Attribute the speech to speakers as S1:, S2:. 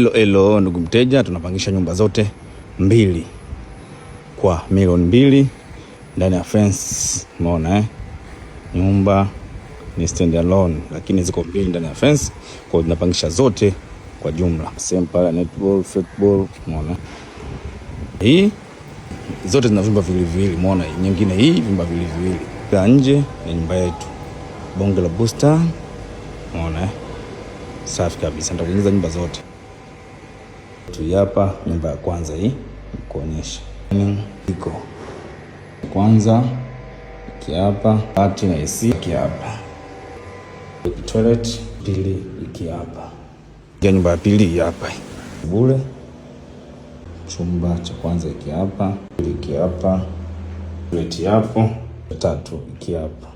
S1: Hello ndugu mteja, tunapangisha nyumba zote mbili kwa milioni 2 ndani ya fence. Umeona nyumba ni stand alone lakini ziko mbili ndani ya fence, kwa tunapangisha zote kwa jumla. Simple netball, football, umeona. Hii zote zina vyumba viwili, umeona. Nyingine hii vyumba viwili. Kwa nje ya nyumba yetu. Bonge la booster. Umeona. Safi kabisa. Nitakuonyesha nyumba zote. Tu hapa nyumba ya kwanza hii kuonyesha. Iko kwanza iki hapa, pati na AC iki hapa. Toilet pili iki hapa. Nyumba ya pili hapa. Bure. Chumba cha kwanza iki hapa, iki hapa. Toilet hapo, tatu iki hapa.